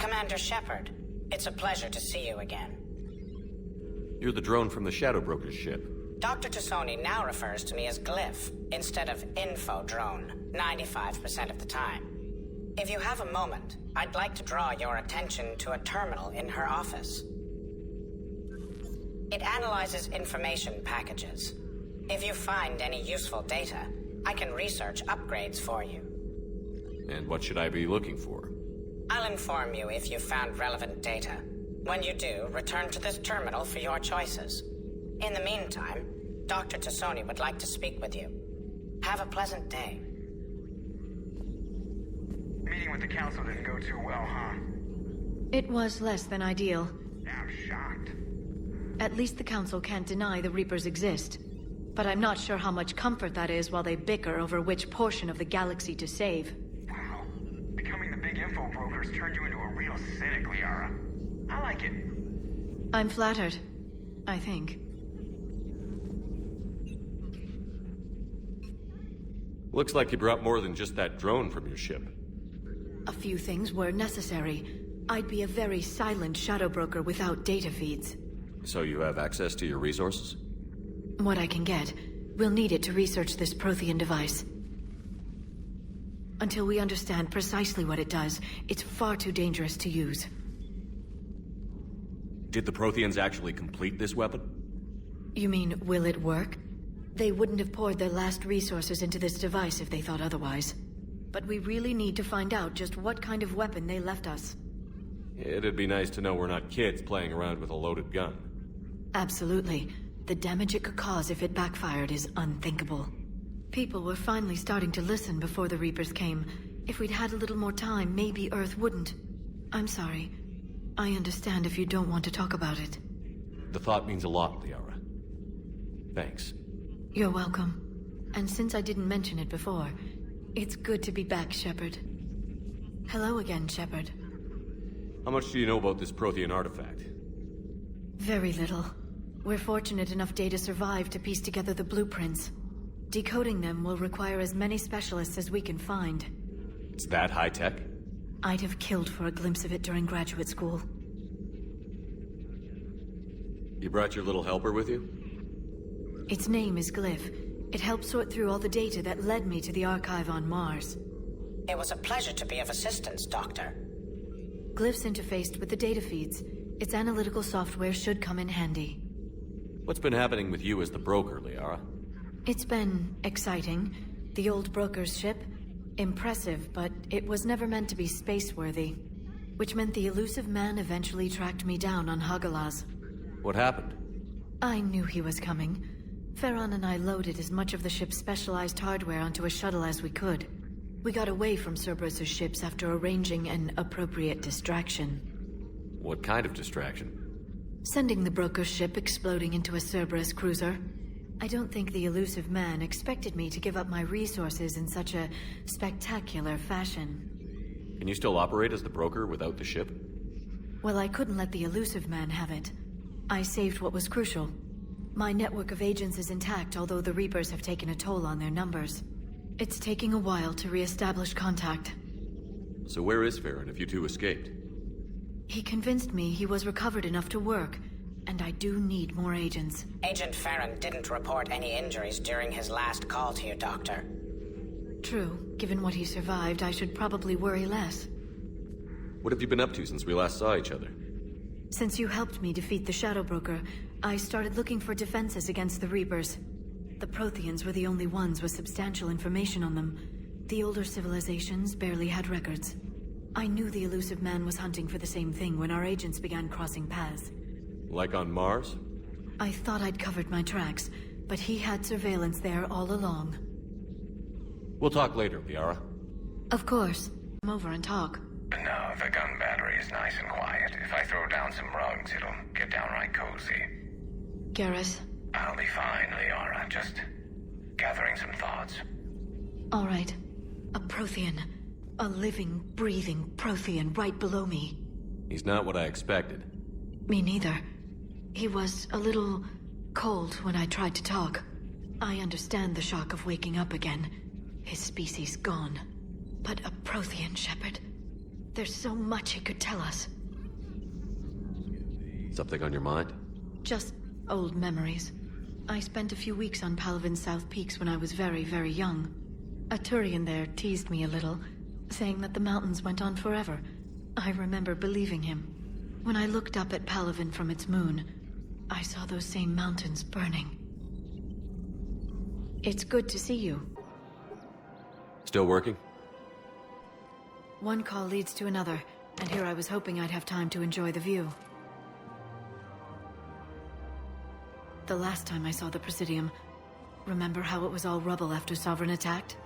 Commander Shepard, it's a pleasure to see you again. You're the drone from the Shadow Broker's ship. Dr. Tassoni now refers to me as Glyph, instead of Info Drone, 95% of the time. If you have a moment, I'd like to draw your attention to a terminal in her office. It analyzes information packages. If you find any useful data, I can research upgrades for you. And what should I be looking for? I'll inform you if you've found relevant data. When you do, return to this terminal for your choices. In the meantime, Dr. Tassoni would like to speak with you. Have a pleasant day. Meeting with the council didn't go too well, huh? It was less than ideal. I'm shocked. At least the council can't deny the Reapers exist. But I'm not sure how much comfort that is while they bicker over which portion of the galaxy to save. Wow. Becoming the big info brokers turned you into a real cynic, Liara. I like it. I'm flattered. I think. Looks like you brought more than just that drone from your ship. A few things were necessary. I'd be a very silent shadow broker without data feeds. So you have access to your resources? What I can get. We'll need it to research this Prothean device. Until we understand precisely what it does, it's far too dangerous to use. Did the Protheans actually complete this weapon? You mean, will it work? They wouldn't have poured their last resources into this device if they thought otherwise. But we really need to find out just what kind of weapon they left us. It'd be nice to know we're not kids playing around with a loaded gun. Absolutely. The damage it could cause if it backfired is unthinkable. People were finally starting to listen before the Reapers came. If we'd had a little more time, maybe Earth wouldn't. I'm sorry. I understand if you don't want to talk about it. The thought means a lot, Liara. Thanks. You're welcome. And since I didn't mention it before, it's good to be back, Shepard. Hello again, Shepard. How much do you know about this Prothean artifact? Very little. We're fortunate enough Data survived to piece together the blueprints. Decoding them will require as many specialists as we can find. It's that high-tech? I'd have killed for a glimpse of it during graduate school. You brought your little helper with you? Its name is Glyph. It helped sort through all the data that led me to the archive on Mars. It was a pleasure to be of assistance, Doctor. Glyph's interfaced with the data feeds. Its analytical software should come in handy. What's been happening with you as the broker, Liara? It's been exciting. The old broker's ship? Impressive, but it was never meant to be space-worthy. Which meant the elusive man eventually tracked me down on Hagalaz. What happened? I knew he was coming. Farron and I loaded as much of the ship's specialized hardware onto a shuttle as we could. We got away from Cerberus' ships after arranging an appropriate distraction. What kind of distraction? Sending the broker's ship exploding into a Cerberus cruiser. I don't think the elusive man expected me to give up my resources in such a spectacular fashion. Can you still operate as the broker without the ship? Well, I couldn't let the elusive man have it. I saved what was crucial. My network of agents is intact, although the Reapers have taken a toll on their numbers. It's taking a while to re-establish contact. So where is Farron if you two escaped? He convinced me he was recovered enough to work, and I do need more agents. Agent Farron didn't report any injuries during his last call to you, Doctor. True. Given what he survived, I should probably worry less. What have you been up to since we last saw each other? Since you helped me defeat the Shadow Broker, I started looking for defenses against the Reapers. The Protheans were the only ones with substantial information on them. The older civilizations barely had records. I knew the elusive man was hunting for the same thing when our agents began crossing paths. Like on Mars? I thought I'd covered my tracks, but he had surveillance there all along. We'll talk later, Liara. Of course. Come over and talk. No, the gun battery is nice and quiet. If I throw down some rugs, it'll get downright cozy. Garrus? I'll be fine, Liara. Just gathering some thoughts. All right. A Prothean. A living, breathing Prothean right below me. He's not what I expected. Me neither. He was a little cold when I tried to talk. I understand the shock of waking up again. His species gone. But a Prothean, Shepard. There's so much it could tell us. Something on your mind? Just old memories. I spent a few weeks on Palavin's South Peaks when I was very, very young. A Turian there teased me a little, saying that the mountains went on forever. I remember believing him. When I looked up at Palavin from its moon, I saw those same mountains burning. It's good to see you. Still working? One call leads to another, and here I was hoping I'd have time to enjoy the view. The last time I saw the Presidium, remember how it was all rubble after Sovereign attacked?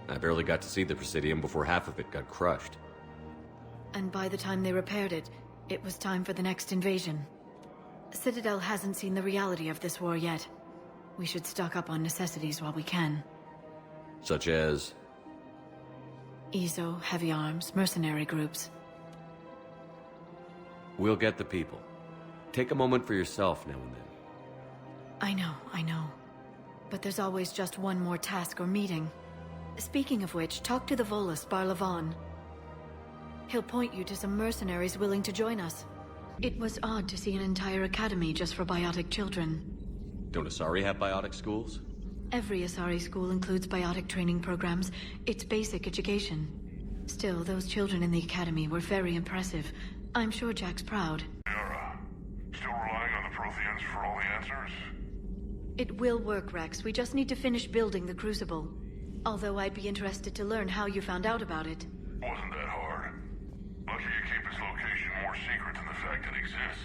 I barely got to see the Presidium before half of it got crushed. And by the time they repaired it, it was time for the next invasion. Citadel hasn't seen the reality of this war yet. We should stock up on necessities while we can. Such as? EZO, heavy arms, mercenary groups. We'll get the people. Take a moment for yourself now and then. I know. But there's always just one more task or meeting. Speaking of which, talk to the Volus, Barlavan. He'll point you to some mercenaries willing to join us. It was odd to see an entire academy just for biotic children. Don't Asari have biotic schools? Every Asari school includes biotic training programs. It's basic education. Still, those children in the academy were very impressive. I'm sure Jack's proud. Liara, still relying on the Protheans for all the answers? It will work, Rex. We just need to finish building the Crucible. Although I'd be interested to learn how you found out about it. Wasn't that hard. Lucky you keep its location more secret than the fact it exists.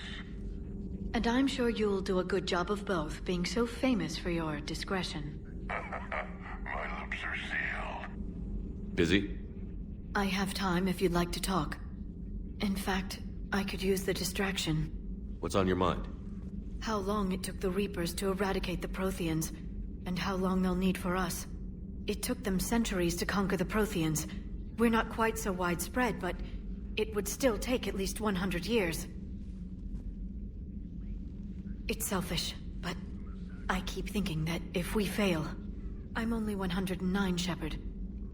And I'm sure you'll do a good job of both, being so famous for your discretion. My lips are sealed. Busy? I have time if you'd like to talk. In fact, I could use the distraction. What's on your mind? How long it took the Reapers to eradicate the Protheans, and how long they'll need for us. It took them centuries to conquer the Protheans. We're not quite so widespread, but it would still take at least 100 years. It's selfish, but I keep thinking that if we fail... I'm only 109, Shepard.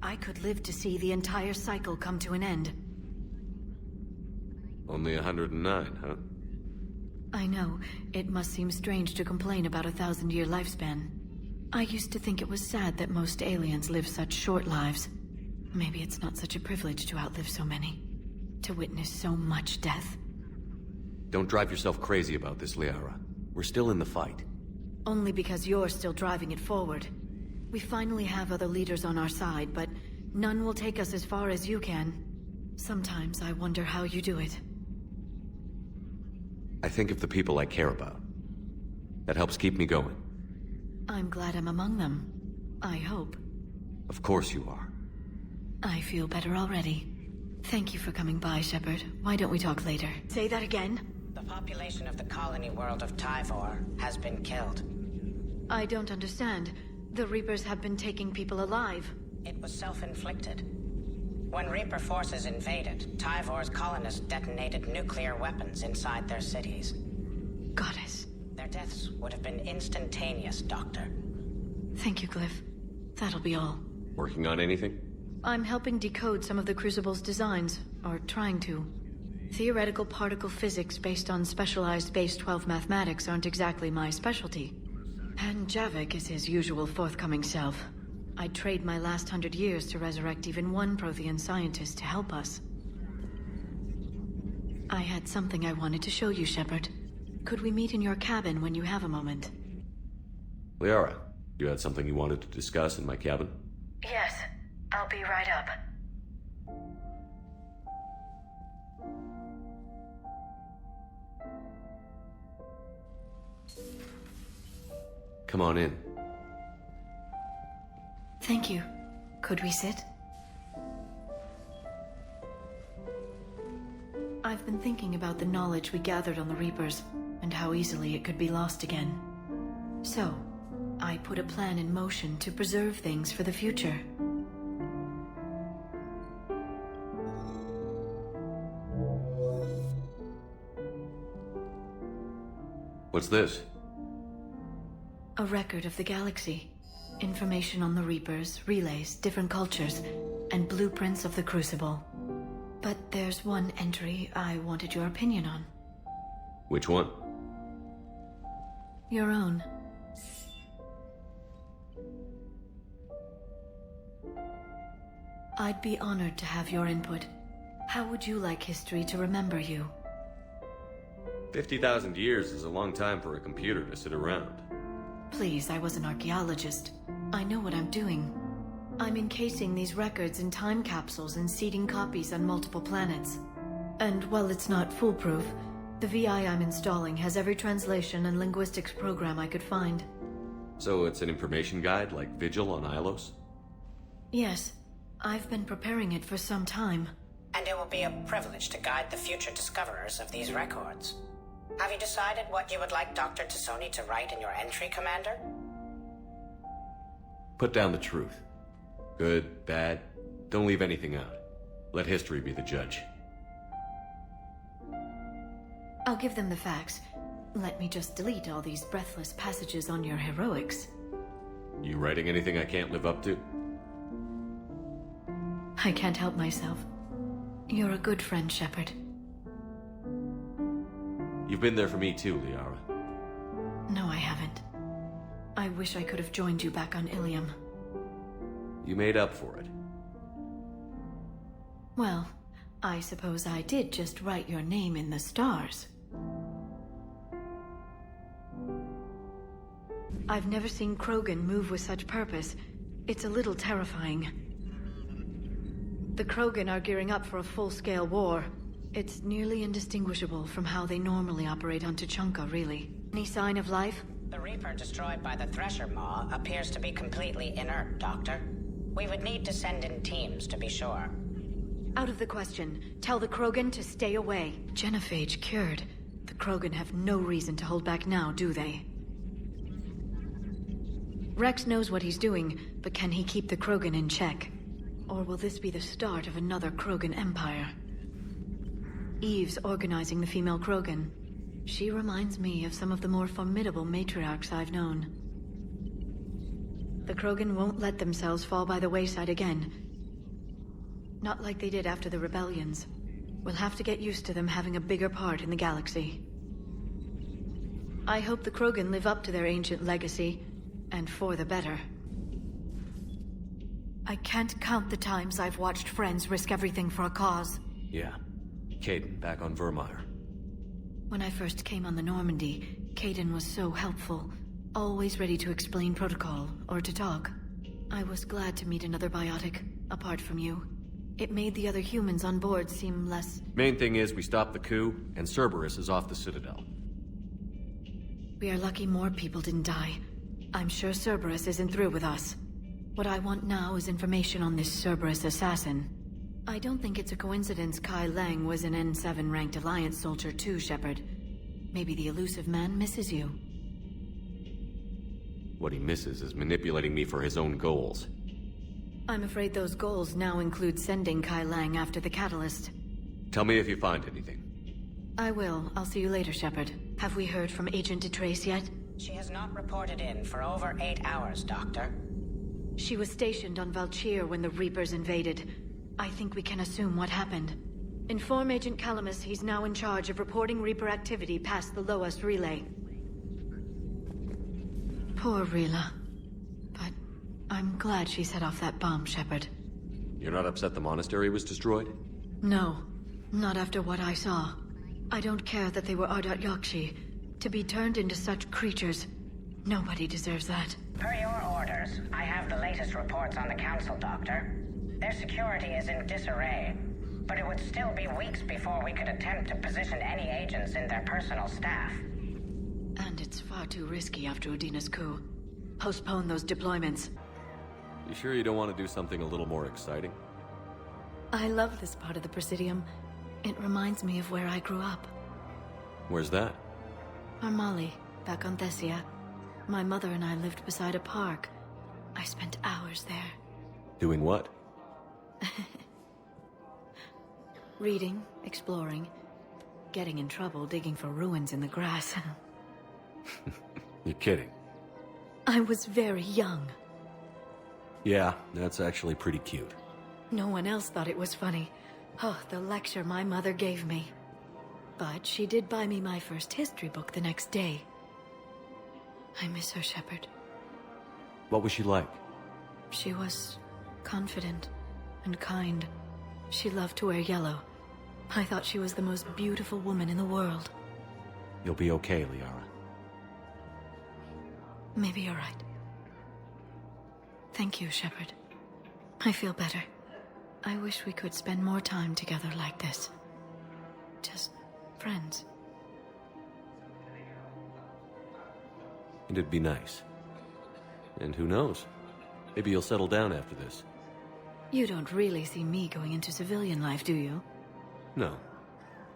I could live to see the entire cycle come to an end. Only 109, huh? I know. It must seem strange to complain about a 1,000-year lifespan. I used to think it was sad that most aliens live such short lives. Maybe it's not such a privilege to outlive so many. To witness so much death. Don't drive yourself crazy about this, Liara. We're still in the fight. Only because you're still driving it forward. We finally have other leaders on our side, but none will take us as far as you can. Sometimes I wonder how you do it. I think of the people I care about. That helps keep me going. I'm glad I'm among them. I hope. Of course you are. I feel better already. Thank you for coming by, Shepard. Why don't we talk later? Say that again? The population of the colony world of Tyvor has been killed. I don't understand. The Reapers have been taking people alive. It was self-inflicted. When Reaper forces invaded, Tyvor's colonists detonated nuclear weapons inside their cities. Goddess. Their deaths would have been instantaneous, Doctor. Thank you, Glyph. That'll be all. Working on anything? I'm helping decode some of the Crucible's designs, or trying to. Theoretical particle physics based on specialized base 12 mathematics aren't exactly my specialty. And Javik is his usual forthcoming self. I'd trade my last 100 years to resurrect even one Prothean scientist to help us. I had something I wanted to show you, Shepard. Could we meet in your cabin when you have a moment? Liara, you had something you wanted to discuss in my cabin? Yes, I'll be right up. Come on in. Thank you. Could we sit? I've been thinking about the knowledge we gathered on the Reapers, and how easily it could be lost again. So, I put a plan in motion to preserve things for the future. What's this? A record of the galaxy. Information on the Reapers, relays, different cultures, and blueprints of the Crucible. But there's one entry I wanted your opinion on. Which one? Your own. I'd be honored to have your input. How would you like history to remember you? 50,000 years is a long time for a computer to sit around. Please, I was an archaeologist. I know what I'm doing. I'm encasing these records in time capsules and seeding copies on multiple planets. And while it's not foolproof, the VI I'm installing has every translation and linguistics program I could find. So it's an information guide like Vigil on Ilos? Yes, I've been preparing it for some time. And it will be a privilege to guide the future discoverers of these records. Have you decided what you would like Dr. Tassoni to write in your entry, Commander? Put down the truth. Good, bad, don't leave anything out. Let history be the judge. I'll give them the facts. Let me just delete all these breathless passages on your heroics. You writing anything I can't live up to? I can't help myself. You're a good friend, Shepard. You've been there for me too, Liara. No, I haven't. I wish I could have joined you back on Ilium. You made up for it. Well, I suppose I did just write your name in the stars. I've never seen Krogan move with such purpose. It's a little terrifying. The Krogan are gearing up for a full-scale war. It's nearly indistinguishable from how they normally operate on Tuchanka, really. Any sign of life? The Reaper destroyed by the Thresher Maw appears to be completely inert, Doctor. We would need to send in teams to be sure. Out of the question. Tell the Krogan to stay away. Genophage cured. The Krogan have no reason to hold back now, do they? Rex knows what he's doing, but can he keep the Krogan in check? Or will this be the start of another Krogan empire? Eve's organizing the female Krogan. She reminds me of some of the more formidable matriarchs I've known. The Krogan won't let themselves fall by the wayside again. Not like they did after the rebellions. We'll have to get used to them having a bigger part in the galaxy. I hope the Krogan live up to their ancient legacy, and for the better. I can't count the times I've watched friends risk everything for a cause. Yeah. Caden, back on Vermeer. When I first came on the Normandy, Caden was so helpful. Always ready to explain protocol, or to talk. I was glad to meet another biotic, apart from you. It made the other humans on board seem less... Main thing is we stopped the coup, and Cerberus is off the Citadel. We are lucky more people didn't die. I'm sure Cerberus isn't through with us. What I want now is information on this Cerberus assassin. I don't think it's a coincidence Kai Lang was an N7 ranked Alliance soldier too, Shepard. Maybe the elusive man misses you. What he misses is manipulating me for his own goals. I'm afraid those goals now include sending Kai Lang after the Catalyst. Tell me if you find anything. I will. I'll see you later, Shepard. Have we heard from Agent DeTrace yet? She has not reported in for over 8 hours, Doctor. She was stationed on Valchir when the Reapers invaded. I think we can assume what happened. Inform Agent Calamus he's now in charge of reporting Reaper activity past the Loas relay. Poor Rila. But I'm glad she set off that bomb, Shepard. You're not upset the monastery was destroyed? No, not after what I saw. I don't care that they were Ardat Yakshi. To be turned into such creatures, nobody deserves that. Per your orders, I have the latest reports on the Council, Doctor. Their security is in disarray, but it would still be weeks before we could attempt to position any agents in their personal staff. And it's far too risky after Udina's coup. Postpone those deployments. You sure you don't want to do something a little more exciting? I love this part of the Presidium. It reminds me of where I grew up. Where's that? Armali, back on Thessia. My mother and I lived beside a park. I spent hours there. Doing what? Reading, exploring, getting in trouble digging for ruins in the grass. You're kidding. I was very young. Yeah, that's actually pretty cute. No one else thought it was funny. Oh, the lecture my mother gave me. But she did buy me my first history book the next day. I miss her, Shepard. What was she like? She was confident and kind. She loved to wear yellow. I thought she was the most beautiful woman in the world. You'll be okay, Liara. Maybe you're right. Thank you, Shepard. I feel better. I wish we could spend more time together like this. Just friends. And it'd be nice. And who knows? Maybe you'll settle down after this. You don't really see me going into civilian life, do you? No.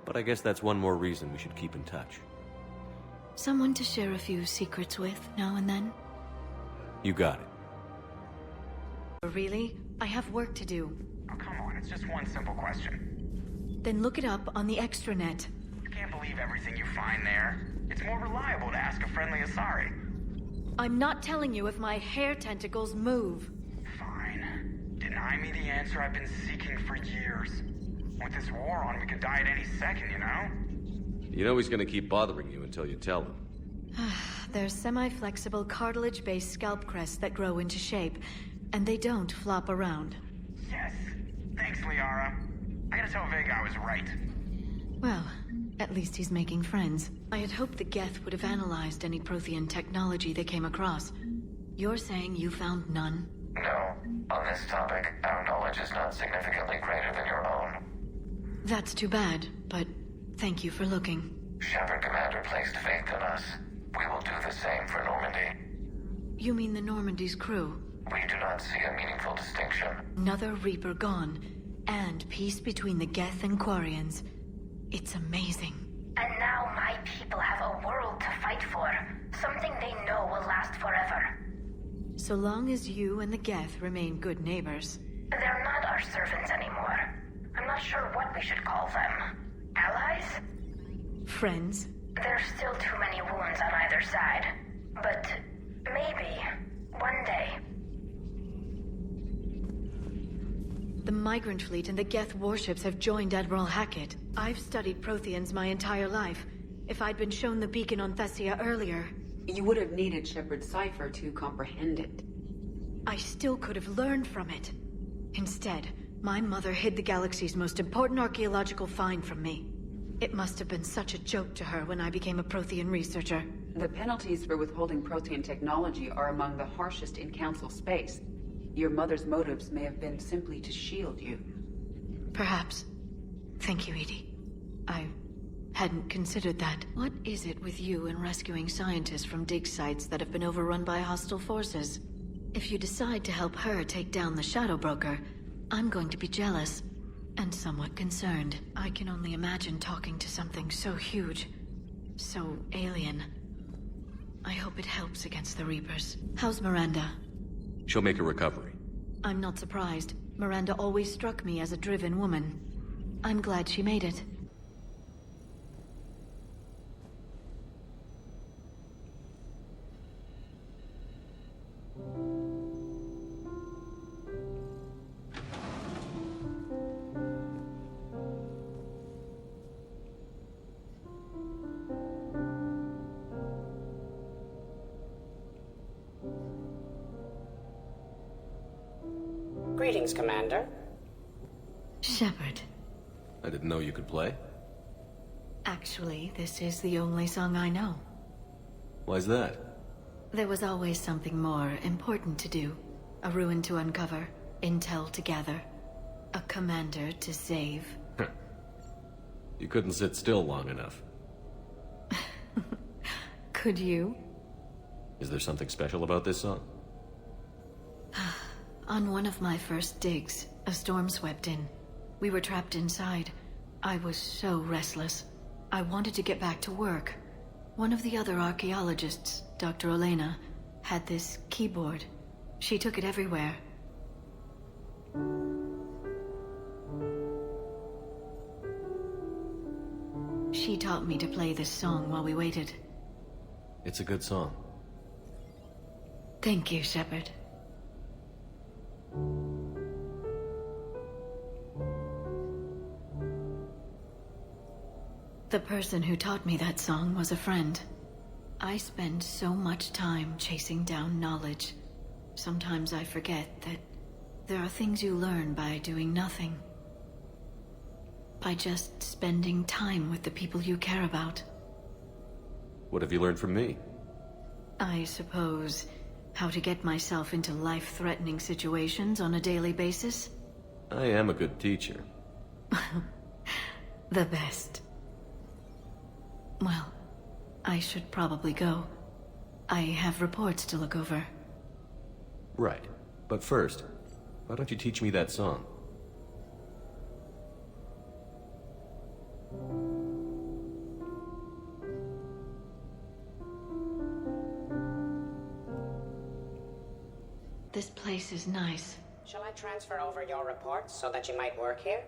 But I guess that's one more reason we should keep in touch. Someone to share a few secrets with now and then? You got it. Really? I have work to do. Oh, come on, it's just one simple question. Then look it up on the extranet. You can't believe everything you find there. It's more reliable to ask a friendly Asari. I'm not telling you if my hair tentacles move. Fine. Deny me the answer I've been seeking for years. With this war on, we could die at any second, you know? You know he's gonna keep bothering you until you tell him. They're semi-flexible cartilage-based scalp crests that grow into shape, and they don't flop around. Yes. Thanks, Liara. I gotta tell Vega I was right. Well, at least he's making friends. I had hoped the Geth would have analyzed any Prothean technology they came across. You're saying you found none? No. On this topic, our knowledge is not significantly greater than your own. That's too bad, but thank you for looking. Shepard Commander placed faith in us. We will do the same for Normandy. You mean the Normandy's crew? We do not see a meaningful distinction. Another Reaper gone, and peace between the Geth and Quarians. It's amazing. And now my people have a world to fight for. Something they know will last forever. So long as you and the Geth remain good neighbors. They're not our servants anymore. I'm not sure what we should call them. Allies? Friends? There's still too many wounds on either side. But maybe, one day. The Migrant Fleet and the Geth warships have joined Admiral Hackett. I've studied Protheans my entire life. If I'd been shown the beacon on Thessia earlier... You would have needed Shepard's cipher to comprehend it. I still could have learned from it. Instead, my mother hid the galaxy's most important archaeological find from me. It must have been such a joke to her when I became a Prothean researcher. The penalties for withholding Prothean technology are among the harshest in Council space. Your mother's motives may have been simply to shield you. Perhaps. Thank you, Edie. I hadn't considered that. What is it with you and rescuing scientists from dig sites that have been overrun by hostile forces? If you decide to help her take down the Shadow Broker, I'm going to be jealous and somewhat concerned. I can only imagine talking to something so huge, so alien. I hope it helps against the Reapers. How's Miranda? She'll make a recovery. I'm not surprised. Miranda always struck me as a driven woman. I'm glad she made it. Greetings, Commander. Shepard. I didn't know you could play. Actually, this is the only song I know. Why's that? There was always something more important to do. A ruin to uncover, intel to gather, a commander to save. You couldn't sit still long enough. Could you? Is there something special about this song? On one of my first digs, a storm swept in. We were trapped inside. I was so restless. I wanted to get back to work. One of the other archaeologists, Dr. Olena, had this keyboard. She took it everywhere. She taught me to play this song while we waited. It's a good song. Thank you, Shepard. The person who taught me that song was a friend. I spend so much time chasing down knowledge. Sometimes I forget that there are things you learn by doing nothing. By just spending time with the people you care about. What have you learned from me? I suppose how to get myself into life-threatening situations on a daily basis? I am a good teacher. The best. Well, I should probably go. I have reports to look over. Right. But first, why don't you teach me that song? This place is nice. Shall I transfer over your reports so that you might work here?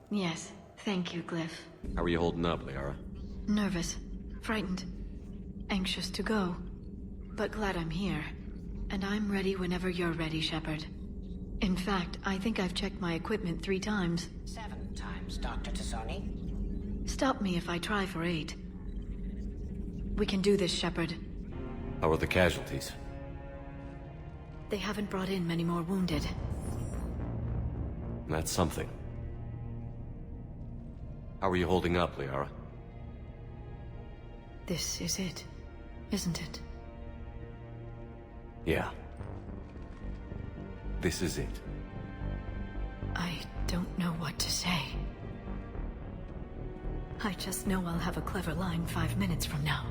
Yes, thank you, Glyph. How are you holding up, Liara? Nervous, frightened, anxious to go. But glad I'm here. And I'm ready whenever you're ready, Shepard. In fact, I think I've checked my equipment 3 times. 7 times, Dr. Tassoni. Stop me if I try for 8. We can do this, Shepard. How are the casualties? They haven't brought in many more wounded. That's something. How are you holding up, Liara? This is it, isn't it? Yeah. This is it. I don't know what to say. I just know I'll have a clever line 5 minutes from now.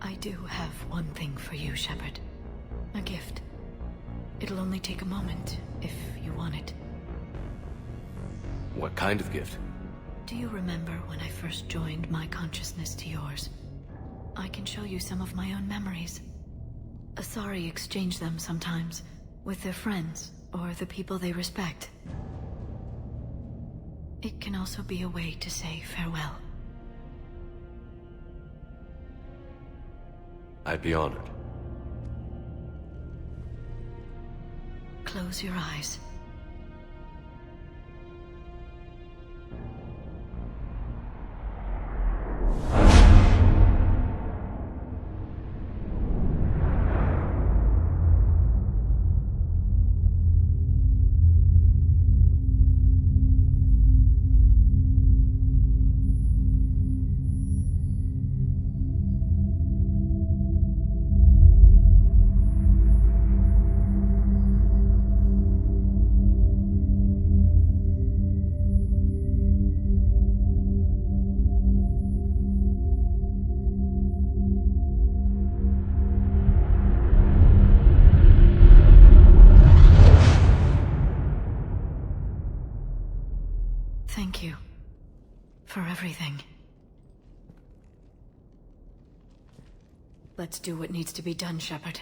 I do have one thing for you, Shepard. A gift. It'll only take a moment, if you want it. What kind of gift? Do you remember when I first joined my consciousness to yours? I can show you some of my own memories. Asari exchange them sometimes, with their friends, or the people they respect. It can also be a way to say farewell. I'd be honored. Close your eyes. Thank you for everything. Let's do what needs to be done, Shepard.